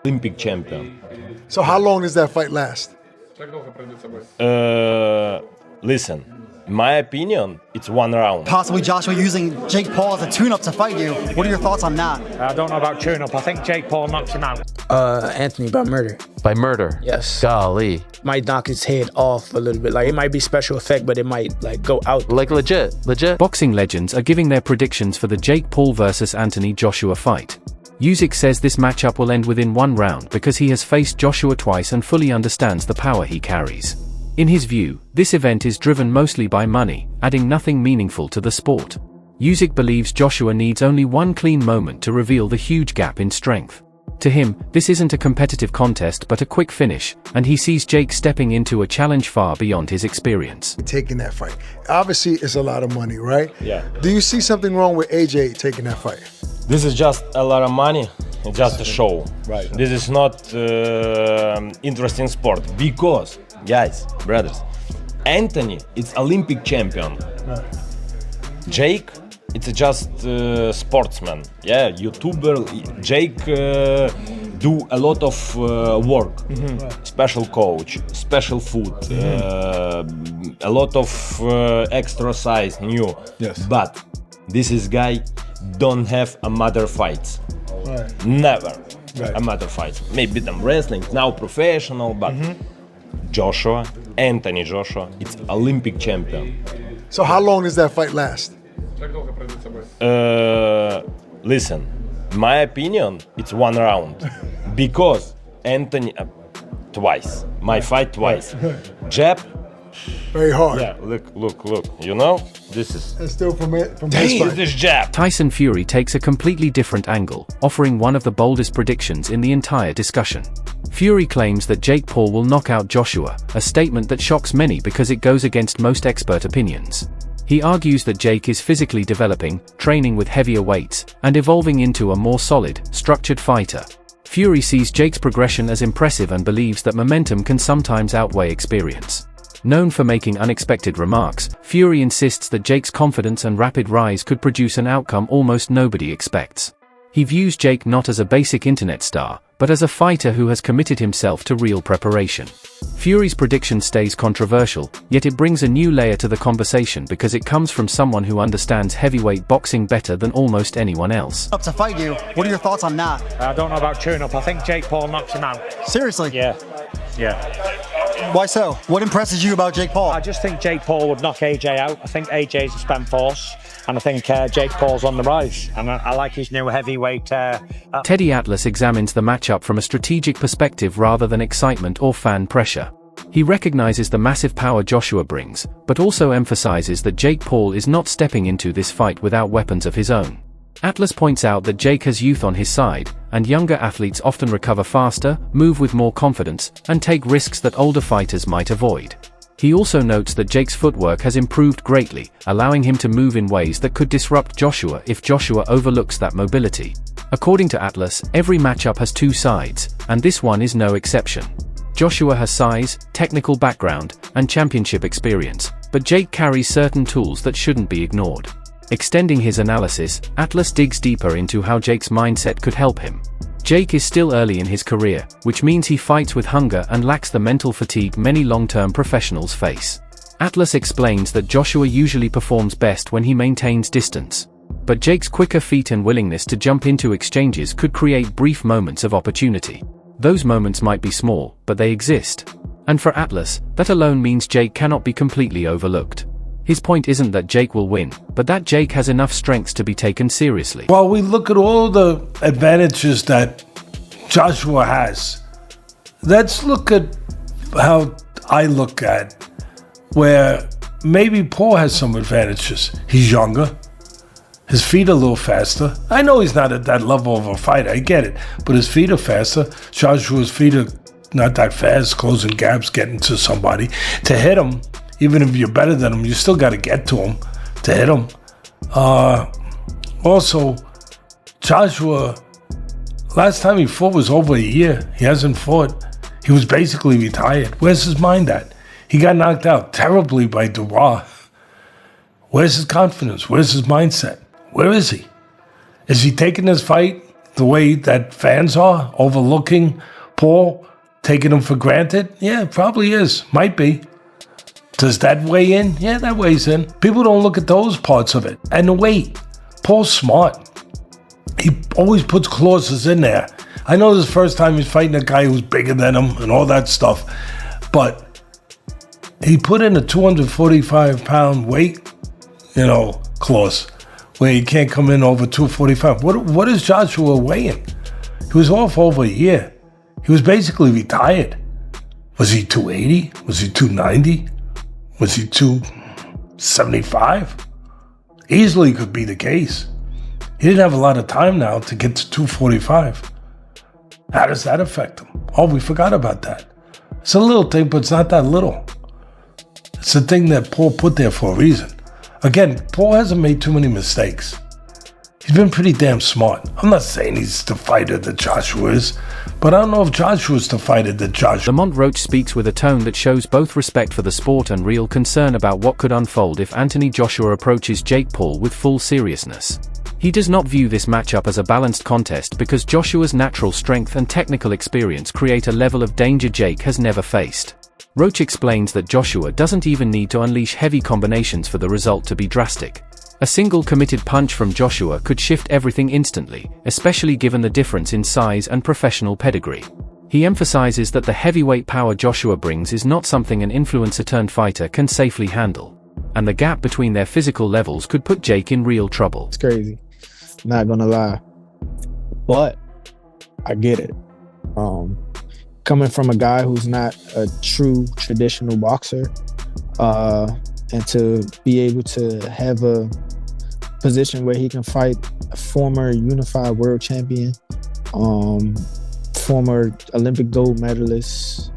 Olympic champion. So how long does that fight last? Listen, in my opinion, it's 1 round. Possibly Joshua using Jake Paul as a tune-up to fight you. What are your thoughts on that? I don't know about tune-up. I think Jake Paul knocks him out. Anthony by murder. By murder? Yes. Golly. Might knock his head off a little bit. Like, it might be special effect, but it might, like, go out. Like legit? Boxing legends are giving their predictions for the Jake Paul versus Anthony Joshua fight. Usyk says this matchup will end within 1 round because he has faced Joshua twice and fully understands the power he carries. In his view, this event is driven mostly by money, adding nothing meaningful to the sport. Usyk believes Joshua needs only one clean moment to reveal the huge gap in strength. To him, this isn't a competitive contest but a quick finish, and he sees Jake stepping into a challenge far beyond his experience. Taking that fight. Obviously, it's a lot of money, right? Yeah. Do you see something wrong with AJ taking that fight? This is just a lot of money, just a show. Right. This is not interesting sport because, guys, brothers, Anthony is Olympic champion. Right. Jake, it's just sportsman. Yeah, YouTuber. Jake do a lot of work. Special coach, special food, a lot of exercise, new. Yes. But this is guy don't have a mother fights. Right. Never Right. a mother fights. Maybe them wrestling now professional, but Joshua, Anthony Joshua, it's Olympic champion. So how long does that fight last? Listen, in my opinion, it's 1 round because Anthony twice. My fight twice. Jab. Very hard. Yeah, look. You know, this is. And still from his Damn, fight. this jab. Tyson Fury takes a completely different angle, offering one of the boldest predictions in the entire discussion. Fury claims that Jake Paul will knock out Joshua, a statement that shocks many because it goes against most expert opinions. He argues that Jake is physically developing, training with heavier weights, and evolving into a more solid, structured fighter. Fury sees Jake's progression as impressive and believes that momentum can sometimes outweigh experience. Known for making unexpected remarks, Fury insists that Jake's confidence and rapid rise could produce an outcome almost nobody expects. He views Jake not as a basic internet star, but as a fighter who has committed himself to real preparation. Fury's prediction stays controversial, yet it brings a new layer to the conversation because it comes from someone who understands heavyweight boxing better than almost anyone else. Up to fight you. What are your thoughts on that? I don't know about tune-up. I think Jake Paul knocks him out. Seriously? Yeah. Why so? What impresses you about Jake Paul? I just think Jake Paul would knock AJ out. I think AJ's a spent force, and I think Jake Paul's on the rise. And I like his new heavyweight. Teddy Atlas examines the matchup from a strategic perspective rather than excitement or fan pressure. He recognizes the massive power Joshua brings, but also emphasizes that Jake Paul is not stepping into this fight without weapons of his own. Atlas points out that Jake has youth on his side, and younger athletes often recover faster, move with more confidence, and take risks that older fighters might avoid. He also notes that Jake's footwork has improved greatly, allowing him to move in ways that could disrupt Joshua if Joshua overlooks that mobility. According to Atlas, every matchup has two sides, and this one is no exception. Joshua has size, technical background, and championship experience, but Jake carries certain tools that shouldn't be ignored. Extending his analysis, Atlas digs deeper into how Jake's mindset could help him. Jake is still early in his career, which means he fights with hunger and lacks the mental fatigue many long-term professionals face. Atlas explains that Joshua usually performs best when he maintains distance. But Jake's quicker feet and willingness to jump into exchanges could create brief moments of opportunity. Those moments might be small, but they exist. And for Atlas, that alone means Jake cannot be completely overlooked. His point isn't that Jake will win, but that Jake has enough strengths to be taken seriously. While we look at all the advantages that Joshua has, let's look at how I look at where maybe Paul has some advantages. He's younger. His feet are a little faster. I know he's not at that level of a fighter, I get it, but his feet are faster. Joshua's feet are not that fast, closing gaps, getting to somebody. To hit him, even if you're better than him, you still got to get to him to hit him. Also, Joshua, last time he fought was over a year. He hasn't fought. He was basically retired. Where's his mind at? He got knocked out terribly by Dubois. Where's his confidence? Where's his mindset? Where is he? Is he taking this fight the way that fans are overlooking Paul, taking him for granted? Yeah, it probably is. Might be. Does that weigh in? Yeah, that weighs in. People don't look at those parts of it. And the weight. Paul's smart. He always puts clauses in there. I know this is the first time he's fighting a guy who's bigger than him and all that stuff. But he put in a 245-pound weight, clause where he can't come in over 245. What is Joshua weighing? He was off over a year. He was basically retired. Was he 280? Was he 290? Was he 275? Easily could be the case. He didn't have a lot of time now to get to 245. How does that affect him? Oh, we forgot about that. It's a little thing, but it's not that little. It's the thing that Paul put there for a reason. Again, Paul hasn't made too many mistakes. He's been pretty damn smart. I'm not saying he's the fighter that Joshua is, but I don't know if Joshua's the fighter that Joshua. Lamont Roach speaks with a tone that shows both respect for the sport and real concern about what could unfold if Anthony Joshua approaches Jake Paul with full seriousness. He does not view this matchup as a balanced contest because Joshua's natural strength and technical experience create a level of danger Jake has never faced. Roach explains that Joshua doesn't even need to unleash heavy combinations for the result to be drastic. A single committed punch from Joshua could shift everything instantly, especially given the difference in size and professional pedigree. He emphasizes that the heavyweight power Joshua brings is not something an influencer-turned-fighter can safely handle, and the gap between their physical levels could put Jake in real trouble. It's crazy. Not gonna lie. But I get it. Coming from a guy who's not a true traditional boxer, and to be able to have a position where he can fight a former unified world champion, former Olympic gold medalist,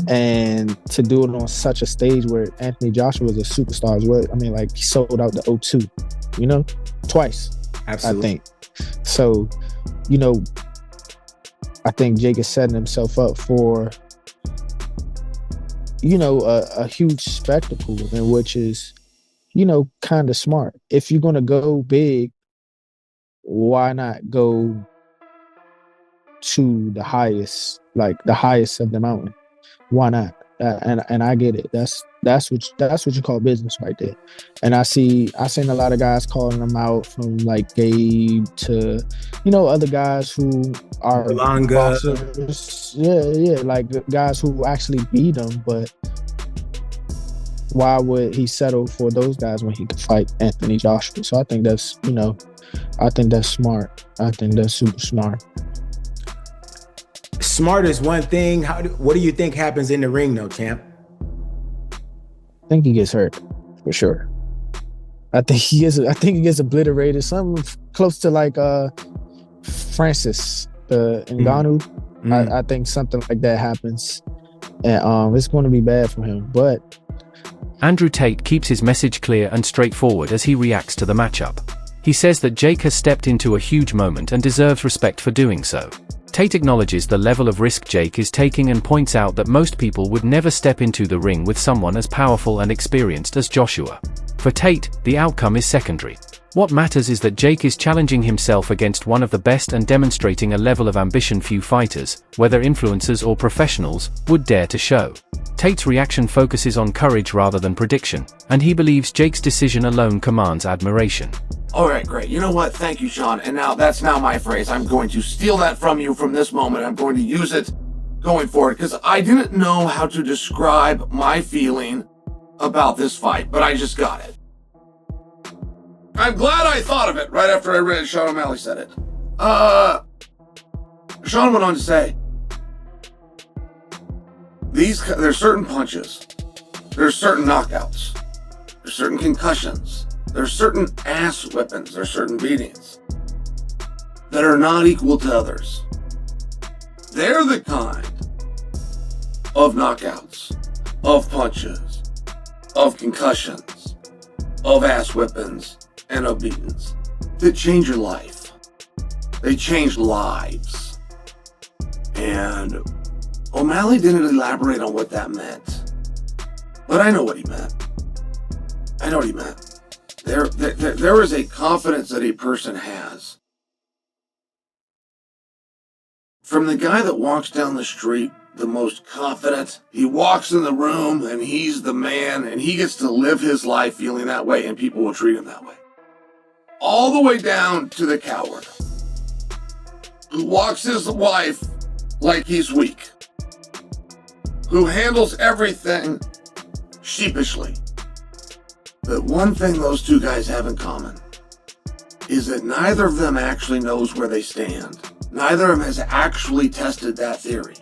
and to do it on such a stage where Anthony Joshua is a superstar as well. I mean, like, he sold out the O2, twice. Absolutely. I think. So, I think Jake is setting himself up for, a huge spectacle, and which is, kind of smart. If you're going to go big, why not go to the highest of the mountain? Why not? And I get it. That's what you call business right there. And I seen a lot of guys calling them out, from like Gabe to other guys who are boxers. Yeah, like guys who actually beat them. But why would he settle for those guys when he could fight Anthony Joshua? So I think that's smart. I think that's super smart. Smart is one thing. What do you think happens in the ring, though, champ? I think he gets hurt for sure. I think he gets obliterated. Something close to like Francis Ngannou. I think something like that happens, and it's going to be bad for him. But Andrew Tate keeps his message clear and straightforward as he reacts to the matchup. He says that Jake has stepped into a huge moment and deserves respect for doing so. Tate acknowledges the level of risk Jake is taking and points out that most people would never step into the ring with someone as powerful and experienced as Joshua. For Tate, the outcome is secondary. What matters is that Jake is challenging himself against one of the best and demonstrating a level of ambition few fighters, whether influencers or professionals, would dare to show. Tate's reaction focuses on courage rather than prediction, and he believes Jake's decision alone commands admiration. All right, great. You know what? Thank you, Sean. And that's now my phrase. I'm going to steal that from you from this moment. I'm going to use it going forward, because I didn't know how to describe my feeling about this fight, but I just got it. I'm glad I thought of it right after I read Sean O'Malley said it. Sean went on to say, there's certain punches, there's certain knockouts, there's certain concussions, there's certain ass whippings, there's certain beatings that are not equal to others. They're the kind of knockouts, of punches, of concussions, of ass whippings, and of beatings that change your life. They change lives. And O'Malley didn't elaborate on what that meant, but I know what he meant. There is a confidence that a person has From the guy that walks down the street, the most confident, he walks in the room and he's the man and he gets to live his life feeling that way and people will treat him that way. All the way down to the coward who walks his life like he's weak, who handles everything sheepishly. But one thing those two guys have in common is that neither of them actually knows where they stand. Neither of them has actually tested that theory.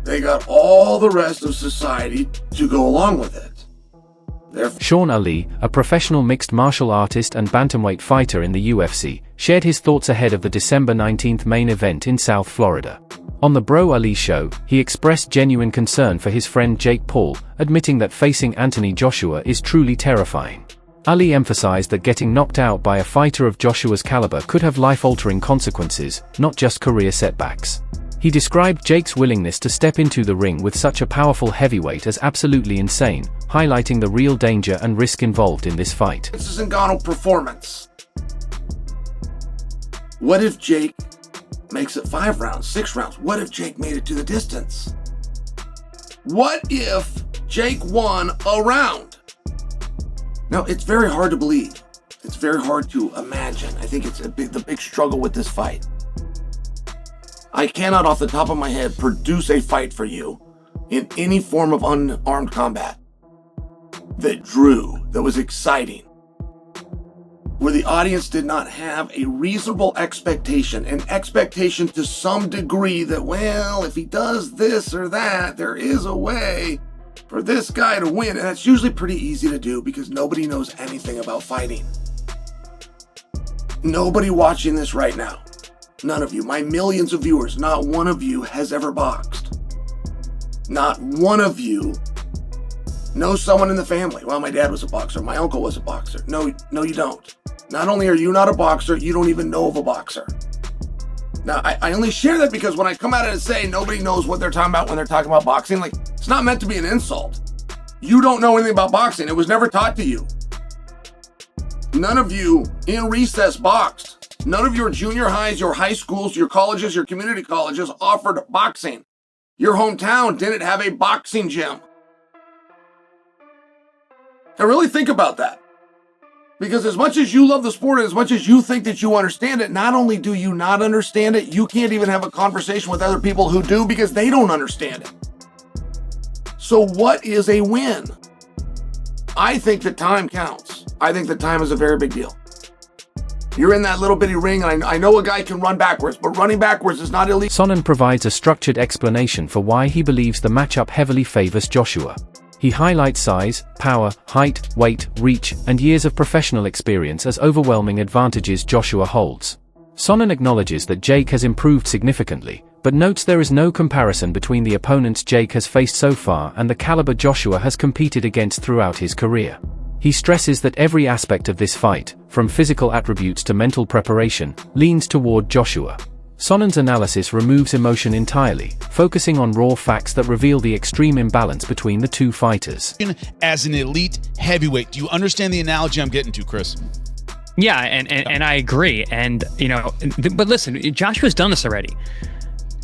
They got all the rest of society to go along with it. Sean Ali, a professional mixed martial artist and bantamweight fighter in the UFC, shared his thoughts ahead of the December 19th main event in South Florida. On the Bro Ali show, he expressed genuine concern for his friend Jake Paul, admitting that facing Anthony Joshua is truly terrifying. Ali emphasized that getting knocked out by a fighter of Joshua's caliber could have life-altering consequences, not just career setbacks. He described Jake's willingness to step into the ring with such a powerful heavyweight as absolutely insane, highlighting the real danger and risk involved in this fight. This is Ngannou performance. What if Jake makes it 5 rounds, 6 rounds? What if Jake made it to the distance? What if Jake won a round? Now, it's very hard to believe. It's very hard to imagine. I think it's the big struggle with this fight. I cannot, off the top of my head, produce a fight for you in any form of unarmed combat that drew, that was exciting, where the audience did not have a reasonable expectation, an expectation to some degree that, well, if he does this or that, there is a way for this guy to win. And that's usually pretty easy to do because nobody knows anything about fighting. Nobody watching this right now, none of you, my millions of viewers, not one of you has ever boxed. Not one of you knows someone in the family. Well, my dad was a boxer. My uncle was a boxer. No, you don't. Not only are you not a boxer, you don't even know of a boxer. Now, I only share that because when I come out and say nobody knows what they're talking about when they're talking about boxing, like, it's not meant to be an insult. You don't know anything about boxing. It was never taught to you. None of you in recess boxed. None of your junior highs, your high schools, your colleges, your community colleges offered boxing. Your hometown didn't have a boxing gym. Now really think about that. Because as much as you love the sport and as much as you think that you understand it, not only do you not understand it, you can't even have a conversation with other people who do because they don't understand it. So what is a win? I think that time counts. I think that time is a very big deal. You're in that little bitty ring, and I know a guy can run backwards, but running backwards is not illegal. Sonnen provides a structured explanation for why he believes the matchup heavily favors Joshua. He highlights size, power, height, weight, reach, and years of professional experience as overwhelming advantages Joshua holds. Sonnen acknowledges that Jake has improved significantly, but notes there is no comparison between the opponents Jake has faced so far and the caliber Joshua has competed against throughout his career. He stresses that every aspect of this fight, from physical attributes to mental preparation, leans toward Joshua. Sonnen's analysis removes emotion entirely, focusing on raw facts that reveal the extreme imbalance between the two fighters. As an elite heavyweight, do you understand the analogy I'm getting to, Chris? Yeah, and I agree. And, you know, but listen, Joshua's done this already.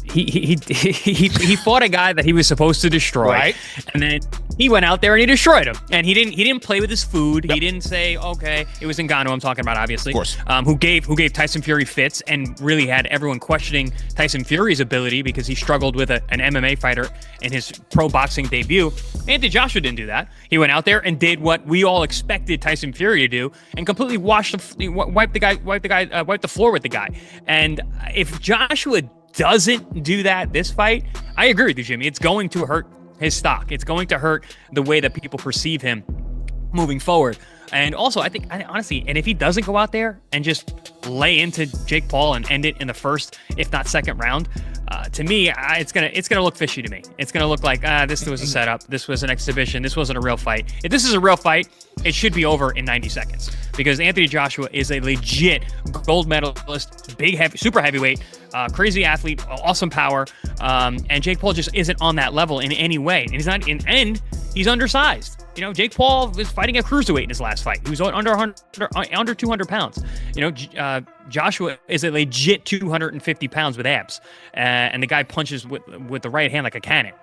He fought a guy that he was supposed to destroy, right? And then he went out there and he destroyed him. And he didn't play with his food. Yep. He didn't say, okay, it was Ngannou I'm talking about, obviously. Of course. Who gave Tyson Fury fits and really had everyone questioning Tyson Fury's ability because he struggled with an MMA fighter in his pro boxing debut. Anthony Joshua didn't do that. He went out there and did what we all expected Tyson Fury to do and completely wiped the floor with the guy. And if Joshua doesn't do that this fight, I agree with you, Jimmy. It's going to hurt his stock. It's going to hurt the way that people perceive him moving forward. And also, I think, honestly, and if he doesn't go out there and just lay into Jake Paul and end it in the first, if not second round, to me, it's gonna look fishy to me. It's gonna look like this was a setup, this was an exhibition, this wasn't a real fight. If this is a real fight, it should be over in 90 seconds because Anthony Joshua is a legit gold medalist, super heavyweight, crazy athlete, awesome power, and Jake Paul just isn't on that level in any way. And he's not he's undersized. Jake Paul was fighting a cruiserweight in his last fight. He was under 200 pounds. Joshua is a legit 250 pounds with abs, and the guy punches with the right hand like a cannon.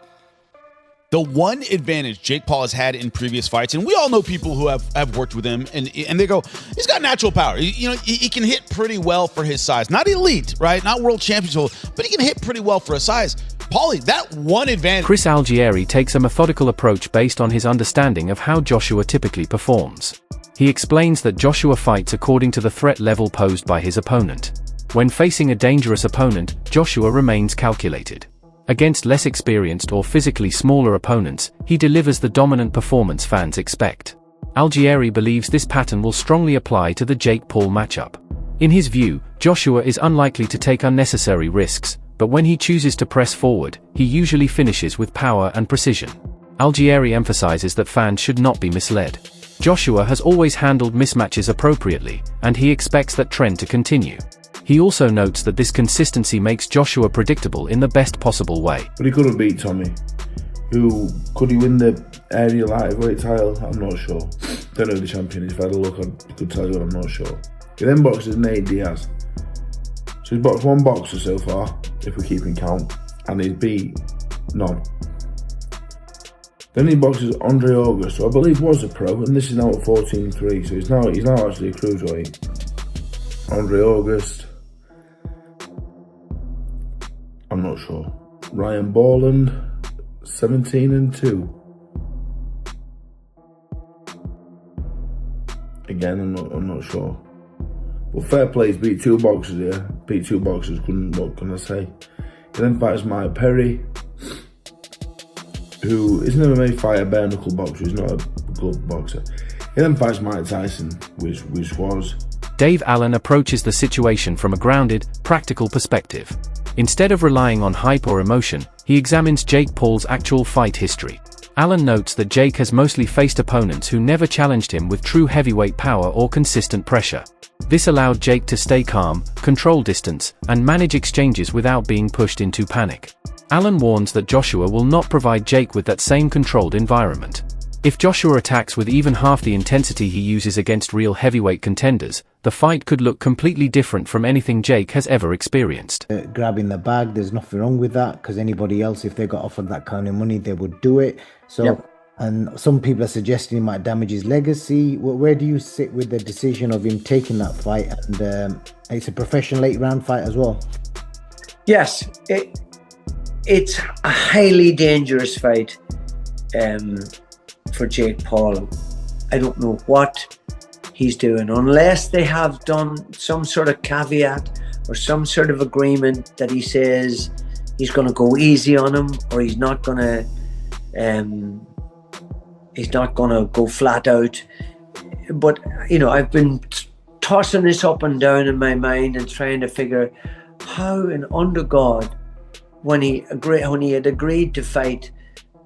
The one advantage Jake Paul has had in previous fights, and we all know people who have worked with him, and they go, he's got natural power. He can hit pretty well for his size. Not elite, right? Not world champion, but he can hit pretty well for his size. Paulie, that one advantage. Chris Algieri takes a methodical approach based on his understanding of how Joshua typically performs. He explains that Joshua fights according to the threat level posed by his opponent. When facing a dangerous opponent, Joshua remains calculated. Against less experienced or physically smaller opponents, he delivers the dominant performance fans expect. Algieri believes this pattern will strongly apply to the Jake Paul matchup. In his view, Joshua is unlikely to take unnecessary risks, but when he chooses to press forward, he usually finishes with power and precision. Algieri emphasizes that fans should not be misled. Joshua has always handled mismatches appropriately, and he expects that trend to continue. He also notes that this consistency makes Joshua predictable in the best possible way. But he could have beat Tommy. Could he win the area lightweight title? I'm not sure. Don't know who the champion is. If I had a look, I could tell you, I'm not sure. He then boxes Nate Diaz. So he's boxed one boxer so far, if we're keeping count, and he's beat none. Then he boxes Andre August, who I believe was a pro, and this is now at 14-3, so he's now actually a cruiserweight. Andre August. I'm not sure. Ryan Borland, 17-2. Again, I'm not sure. But fair play, he's beat two boxers here. Beat two boxers, what can I say? He then fights Mike Perry, who is an MMA fighter, bare knuckle boxer, he's not a glove boxer. He then fights Mike Tyson, which was... Dave Allen approaches the situation from a grounded, practical perspective. Instead of relying on hype or emotion, he examines Jake Paul's actual fight history. Allen notes that Jake has mostly faced opponents who never challenged him with true heavyweight power or consistent pressure. This allowed Jake to stay calm, control distance, and manage exchanges without being pushed into panic. Allen warns that Joshua will not provide Jake with that same controlled environment. If Joshua attacks with even half the intensity he uses against real heavyweight contenders, the fight could look completely different from anything Jake has ever experienced. Grabbing the bag, there's nothing wrong with that, because anybody else, if they got offered that kind of money, they would do it. So, yep. And some people are suggesting it might damage his legacy. Where do you sit with the decision of him taking that fight? And it's a professional 8-round fight as well. Yes, it's a highly dangerous fight. For Jake Paul. I don't know what he's doing, unless they have done some sort of caveat or some sort of agreement that he says he's going to go easy on him, or he's not going to go flat out. But I've been tossing this up and down in my mind and trying to figure how, and under God, when he had agreed to fight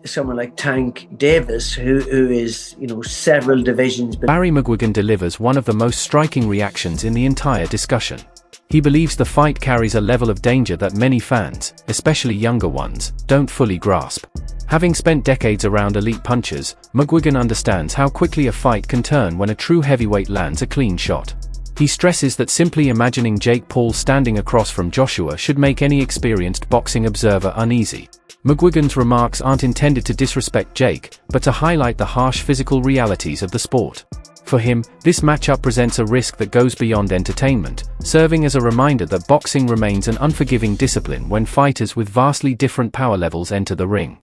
someone like Tank Davis, who is, several divisions. Barry McGuigan delivers one of the most striking reactions in the entire discussion. He believes the fight carries a level of danger that many fans, especially younger ones, don't fully grasp. Having spent decades around elite punchers, McGuigan understands how quickly a fight can turn when a true heavyweight lands a clean shot. He stresses that simply imagining Jake Paul standing across from Joshua should make any experienced boxing observer uneasy. McGuigan's remarks aren't intended to disrespect Jake, but to highlight the harsh physical realities of the sport. For him, this matchup presents a risk that goes beyond entertainment, serving as a reminder that boxing remains an unforgiving discipline when fighters with vastly different power levels enter the ring.